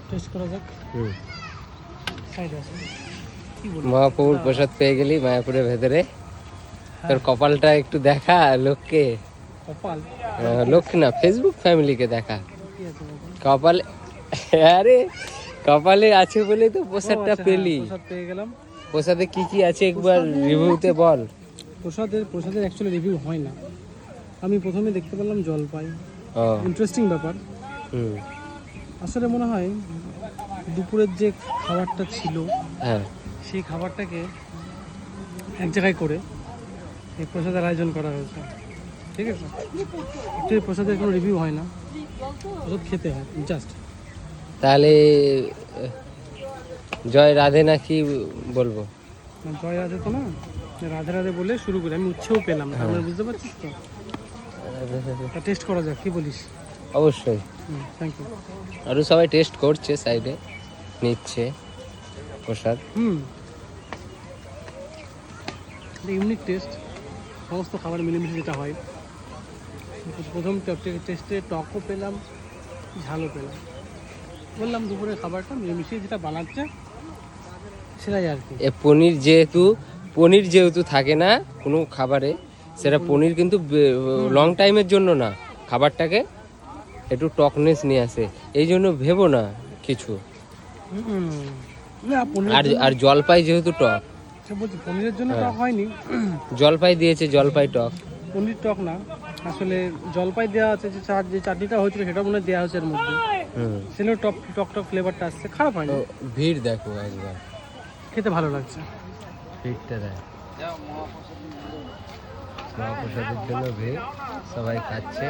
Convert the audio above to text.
Test করা যাক। Side আছে কি বলবো, মহাপ্রভুর প্রসাদ পেয়ে গেলি মায়াপুরের ভেতরে। তোর কপালটা একটু দেখা লোককে, কপাল লোককে না ফেসবুক ফ্যামিলিকে দেখা কি আছে বাবা? কপালে। আরে কপালে আছে বলে তো প্রসাদটা আচ্ছা, পেলি। হ্যাঁ, প্রসাদ পেয়ে গেলাম। প্রসাদে কি কি আছে একবার রিভিউতে বল। প্রসাদের অ্যাকচুয়ালি রিভিউ হয় না। আমি প্রথমে দেখতে পেলাম জলপাই, ও ইন্টারেস্টিং ব্যাপার। হুম আসলে মনে হয় দুপুরের যে খাবারটা ছিল হ্যাঁ সেই খাবারটাকে এক জায়গায় করে এই প্রসাদের আয়োজন করা হয়েছে, ঠিক আছে। অ্যাকচুয়ালি প্রসাদের কোনো রিভিউ হয় না, প্রসাদ খেতে হয় জাস্ট। তাহলে জয় রাধে না কি বলবো? জয় রাধে তো না, রাধে রাধে বলে শুরু করি। আমি উচ্ছেও পেলাম, আমরা বুঝতে পারছিস তো। টেস্ট করা যাক, কি বলিস? অবশ্যই। Thank you. আরও সবাই টেস্ট করছে, সাইডে নিচ্ছে প্রসাদ। ইউনিক টেস্ট, সমস্ত খাবার মিলেমিশে যেটা হয়। প্রথম টেস্টে টকও পেলাম, ঝালও পেলাম। বললাম দুপুরের খাবারটা মিলেমিশে যেটা বানাচ্ছে সেটাই আর কি। এ পনির যেহেতু থাকে না কোনো খাবারে, সেটা পনির কিন্তু লং টাইমের জন্য না, খাবারটাকে একটু টকনেস নিয়ে আসে, এই জন্য ভেবো না কিছু। না পনির আর জলপাই যেহেতু টক, বলছি পনিরের জন্য টক হয়নি। জলপাই দিয়েছে, জলপাই টক। পনির টক না, আসলে জলপাই দেওয়া আছে, যে চাটনিটা হয়েছিল সেটা মনে হয় দেওয়া হয়েছে এর মধ্যে, সেগুলো টক টক টক ফ্লেভারটা আসছে, খারাপ হয়নি। ভিড় দেখো একবার, খেতে ভালো লাগছে। ভিড়টা দেখ, মহাপ্রসাদের জন্য ভিড়, সবাই খাচ্ছে।